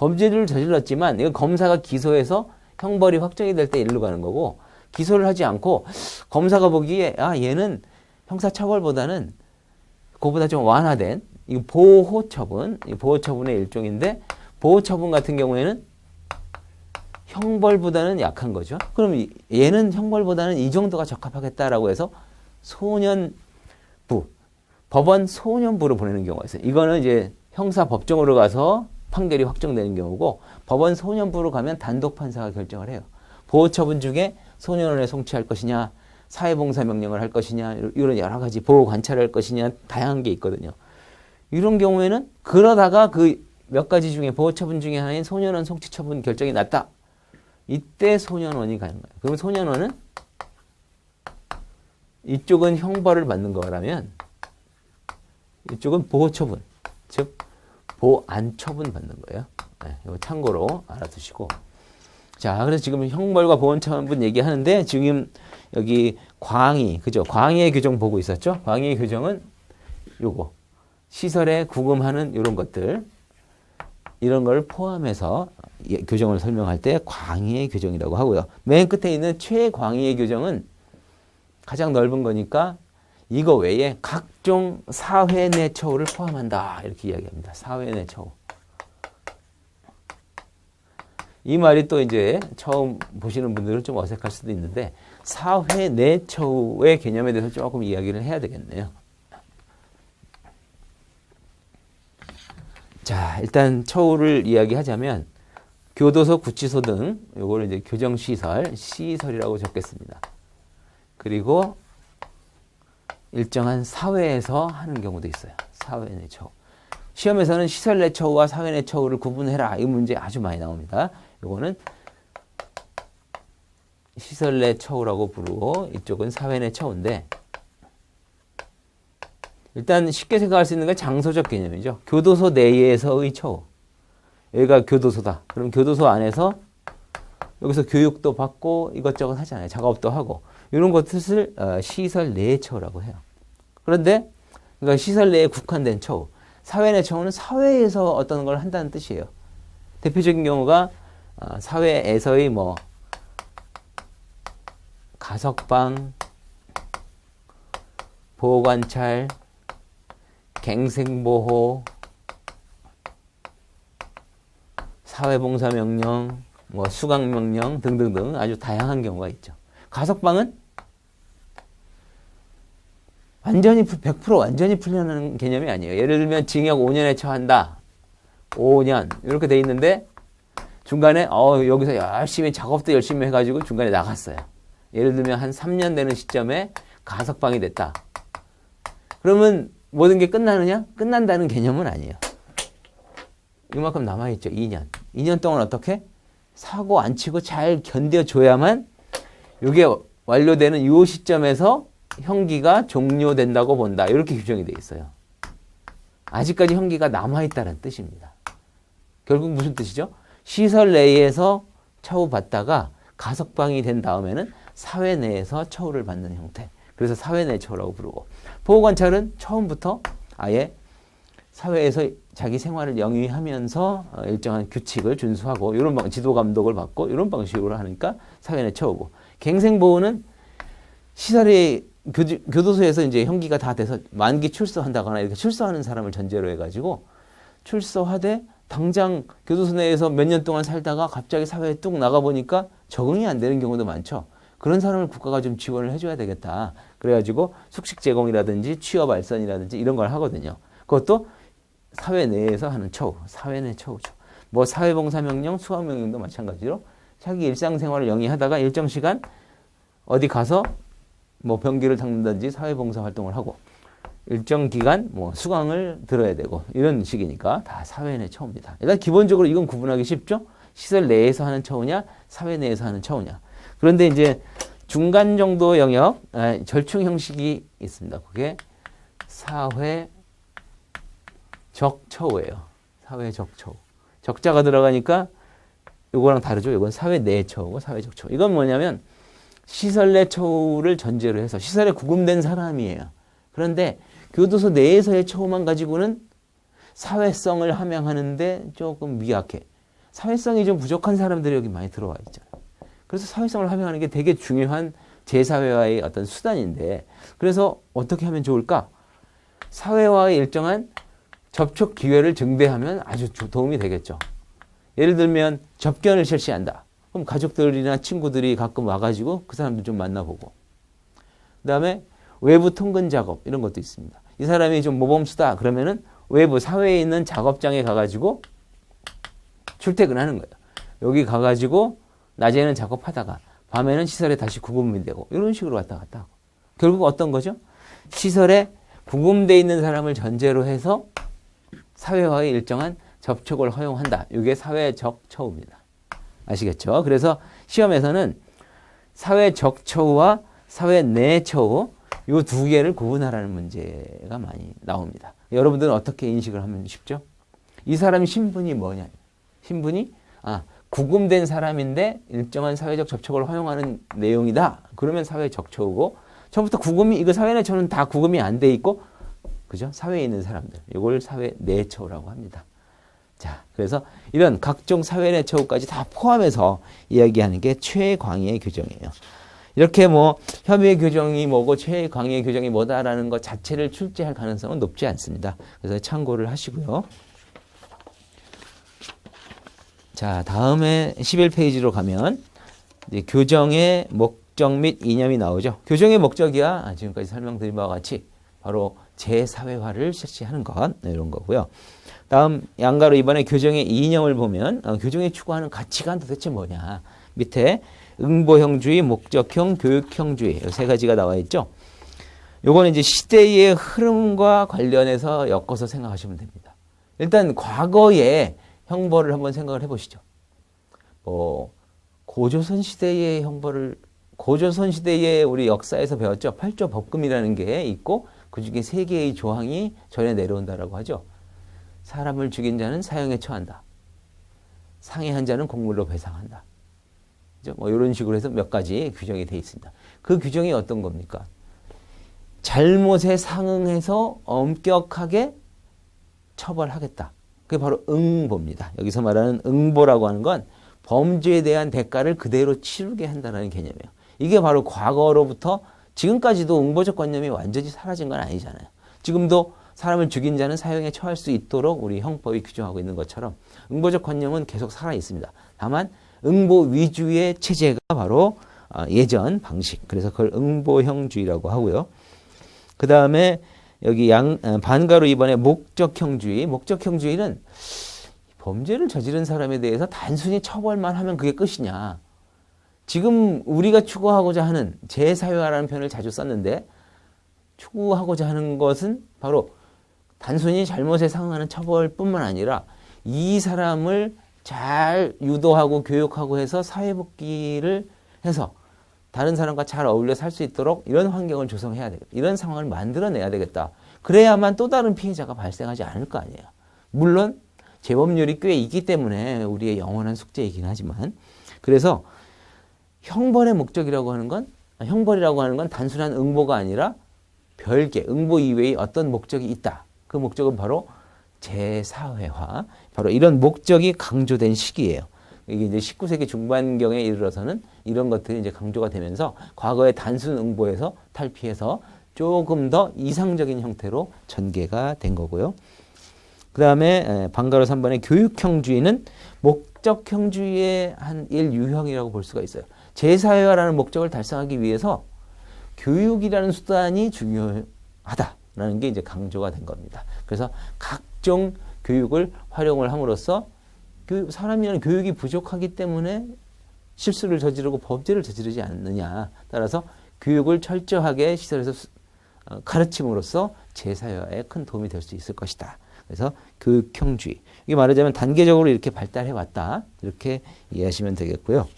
범죄를 저질렀지만 이거 검사가 기소해서 형벌이 확정이 될 때 일로 가는 거고, 기소를 하지 않고 검사가 보기에 얘는 형사처벌보다는 그거보다 좀 완화된 이 보호처분, 이 보호처분의 일종인데, 보호처분 같은 경우에는 형벌보다는 약한 거죠. 그럼 얘는 형벌보다는 이 정도가 적합하겠다라고 해서 소년부, 법원 소년부로 보내는 경우가 있어요. 이거는 이제 형사법정으로 가서 판결이 확정되는 경우고, 법원 소년부로 가면 단독 판사가 결정을 해요. 보호처분 중에 소년원에 송치할 것이냐, 사회봉사명령을 할 것이냐, 이런 여러 가지 보호 관찰을 할 것이냐, 다양한 게 있거든요. 이런 경우에는 그러다가 그 몇 가지 중에 보호처분 중에 하나인 소년원 송치처분 결정이 났다. 이때 소년원이 가는 거예요. 그러면 소년원은 이쪽은 형벌을 받는 거라면 이쪽은 보호처분, 즉 보안처분 받는 거예요. 네, 이거 참고로 알아두시고. 자, 그래서 지금 형벌과 보안처분 얘기하는데, 지금 여기 광의, 그죠? 광의의 규정 보고 있었죠? 광의의 규정은 요거 시설에 구금하는 이런 것들, 이런 걸 포함해서 규정을 설명할 때 광의의 규정이라고 하고요. 맨 끝에 있는 최광의의 규정은 가장 넓은 거니까 이거 외에 각종 사회 내 처우를 포함한다, 이렇게 이야기합니다. 사회 내 처우. 이 말이 또 이제 처음 보시는 분들은 좀 어색할 수도 있는데, 사회 내 처우의 개념에 대해서 조금 이야기를 해야 되겠네요. 자, 일단 처우를 이야기하자면 교도소, 구치소 등 요걸 이제 교정시설, 시설이라고 적겠습니다. 그리고 일정한 사회에서 하는 경우도 있어요. 사회 내 처우. 시험에서는 시설 내 처우와 사회 내 처우를 구분해라, 이 문제 아주 많이 나옵니다. 요거는 시설 내 처우라고 부르고 이쪽은 사회 내 처우인데, 일단 쉽게 생각할 수 있는 건 장소적 개념이죠. 교도소 내에서의 처우. 여기가 교도소다. 그럼 교도소 안에서 여기서 교육도 받고 이것저것 하잖아요. 작업도 하고. 이런 것을 시설 내의 처우라고 해요. 그런데 그러니까 시설 내에 국한된 처우. 사회 내 처우는 사회에서 어떤 걸 한다는 뜻이에요. 대표적인 경우가 사회에서의 뭐 가석방, 보호관찰, 갱생보호, 사회봉사명령, 뭐 수강명령 등등등 아주 다양한 경우가 있죠. 가석방은 완전히 100% 완전히 풀려나는 개념이 아니에요. 예를 들면 징역 5년에 처한다. 5년 이렇게 돼 있는데 중간에 여기서 열심히 작업도 열심히 해가지고 중간에 나갔어요. 예를 들면 한 3년 되는 시점에 가석방이 됐다. 그러면 모든 게 끝나느냐? 끝난다는 개념은 아니에요. 이만큼 남아있죠. 2년. 2년 동안 어떻게? 사고 안 치고 잘 견뎌줘야만 이게 완료되는 이 시점에서 형기가 종료된다고 본다. 이렇게 규정이 돼 있어요. 아직까지 형기가 남아있다는 뜻입니다. 결국 무슨 뜻이죠? 시설 내에서 처우받다가 가석방이 된 다음에는 사회 내에서 처우를 받는 형태. 그래서 사회 내 처우라고 부르고, 보호관찰은 처음부터 아예 사회에서 자기 생활을 영위하면서 일정한 규칙을 준수하고 이런 지도 감독을 받고 이런 방식으로 하니까 사회 내 처우고, 갱생보호는 시설의 교도소에서 이제 형기가 다 돼서 만기 출소한다거나 이렇게 출소하는 사람을 전제로 해가지고 출소하되 당장 교도소 내에서 몇 년 동안 살다가 갑자기 사회에 뚝 나가보니까 적응이 안 되는 경우도 많죠. 그런 사람을 국가가 좀 지원을 해줘야 되겠다. 그래가지고 숙식 제공이라든지 취업 알선이라든지 이런 걸 하거든요. 그것도 사회 내에서 하는 처우, 사회 내 처우죠. 뭐 사회봉사명령, 수학명령도 마찬가지로 자기 일상생활을 영위하다가 일정 시간 어디 가서 뭐 변기를 닦는다든지 사회봉사 활동을 하고 일정 기간 뭐 수강을 들어야 되고 이런 식이니까 다 사회 내 처우입니다. 일단 기본적으로 이건 구분하기 쉽죠. 시설 내에서 하는 처우냐, 사회 내에서 하는 처우냐. 그런데 이제 중간 정도 영역, 절충 형식이 있습니다. 그게 사회적 처우예요. 사회적 처우. 적자가 들어가니까 이거랑 다르죠. 이건 사회 내 처우고 사회적 처우. 이건 뭐냐면 시설 내 처우를 전제로 해서 시설에 구금된 사람이에요. 그런데 교도소 내에서의 처우만 가지고는 사회성을 함양하는데 조금 미약해. 사회성이 좀 부족한 사람들이 여기 많이 들어와 있잖아요. 그래서 사회성을 함양하는 게 되게 중요한 재사회화의 어떤 수단인데, 그래서 어떻게 하면 좋을까? 사회와의 일정한 접촉 기회를 증대하면 아주 도움이 되겠죠. 예를 들면 접견을 실시한다. 그럼 가족들이나 친구들이 가끔 와가지고 그 사람들 좀 만나보고, 그 다음에 외부 통근 작업 이런 것도 있습니다. 이 사람이 좀 모범수다 그러면은 외부 사회에 있는 작업장에 가가지고 출퇴근하는 거예요. 여기 가가지고 낮에는 작업하다가 밤에는 시설에 다시 구금이 되고 이런 식으로 왔다 갔다 하고, 결국 어떤 거죠? 시설에 구금되어 있는 사람을 전제로 해서 사회와의 일정한 접촉을 허용한다. 이게 사회적 처우입니다. 아시겠죠? 그래서 시험에서는 사회적 처우와 사회 내 처우 이 두 개를 구분하라는 문제가 많이 나옵니다. 여러분들은 어떻게 인식을 하면 쉽죠? 이 사람의 신분이 뭐냐? 신분이 구금된 사람인데 일정한 사회적 접촉을 허용하는 내용이다. 그러면 사회적 처우고, 처음부터 구금이 이거 사회 내 처우는 다 구금이 안 돼 있고, 그죠? 사회에 있는 사람들 이걸 사회 내 처우라고 합니다. 자, 그래서 이런 각종 사회 내 처우까지 다 포함해서 이야기하는 게 최광의의 규정이에요. 이렇게 뭐 협의의 규정이 뭐고 최광의의 규정이 뭐다라는 것 자체를 출제할 가능성은 높지 않습니다. 그래서 참고를 하시고요. 자, 다음에 11페이지로 가면 이제 교정의 목적 및 이념이 나오죠. 교정의 목적이야 지금까지 설명드린 바와 같이 바로 재사회화를 실시하는 것, 이런 거고요. 다음 양가로 이번에 교정의 이념을 보면 교정이 추구하는 가치가 도대체 뭐냐. 밑에 응보형주의, 목적형, 교육형주의 세 가지가 나와 있죠. 요거는 이제 시대의 흐름과 관련해서 엮어서 생각하시면 됩니다. 일단 과거의 형벌을 한번 생각을 해보시죠. 고조선 시대의 형벌을, 고조선 시대의 우리 역사에서 배웠죠. 8조 법금이라는 게 있고 그 중에 3개의 조항이 전해 내려온다라고 하죠. 사람을 죽인 자는 사형에 처한다. 상해한 자는 곡물로 배상한다. 뭐 이런 식으로 해서 몇 가지 규정이 되어 있습니다. 그 규정이 어떤 겁니까? 잘못에 상응해서 엄격하게 처벌하겠다. 그게 바로 응보입니다. 여기서 말하는 응보라고 하는 건 범죄에 대한 대가를 그대로 치르게 한다는 개념이에요. 이게 바로 과거로부터 지금까지도 응보적 관념이 완전히 사라진 건 아니잖아요. 지금도 사람을 죽인 자는 사형에 처할 수 있도록 우리 형법이 규정하고 있는 것처럼 응보적 관념은 계속 살아 있습니다. 다만 응보 위주의 체제가 바로 예전 방식. 그래서 그걸 응보형주의라고 하고요. 그 다음에 여기 반가로 이번에 목적형주의. 목적형주의는 범죄를 저지른 사람에 대해서 단순히 처벌만 하면 그게 끝이냐. 지금 우리가 추구하고자 하는 재사회화라는 표현을 자주 썼는데, 추구하고자 하는 것은 바로 단순히 잘못에 상응하는 처벌뿐만 아니라 이 사람을 잘 유도하고 교육하고 해서 사회복귀를 해서 다른 사람과 잘 어울려 살 수 있도록 이런 환경을 조성해야 되겠다. 이런 상황을 만들어내야 되겠다. 그래야만 또 다른 피해자가 발생하지 않을 거 아니에요. 물론 재범률이 꽤 있기 때문에 우리의 영원한 숙제이긴 하지만, 그래서 형벌의 목적이라고 하는 건, 형벌이라고 하는 건 단순한 응보가 아니라 별개, 응보 이외의 어떤 목적이 있다. 그 목적은 바로 재사회화. 바로 이런 목적이 강조된 시기예요. 이게 이제 19세기 중반경에 이르러서는 이런 것들이 이제 강조가 되면서 과거의 단순 응보에서 탈피해서 조금 더 이상적인 형태로 전개가 된 거고요. 그 다음에 반가로 3번의 교육형주의는 목적형주의의 한 일유형이라고 볼 수가 있어요. 재사회화라는 목적을 달성하기 위해서 교육이라는 수단이 중요하다라는 게 이제 강조가 된 겁니다. 그래서 각종 교육을 활용을 함으로써 사람이라는 교육이 부족하기 때문에 실수를 저지르고 범죄를 저지르지 않느냐. 따라서 교육을 철저하게 시설에서 가르침으로써 재사회화에 큰 도움이 될 수 있을 것이다. 그래서 교육형주의. 이게 말하자면 단계적으로 이렇게 발달해 왔다. 이렇게 이해하시면 되겠고요.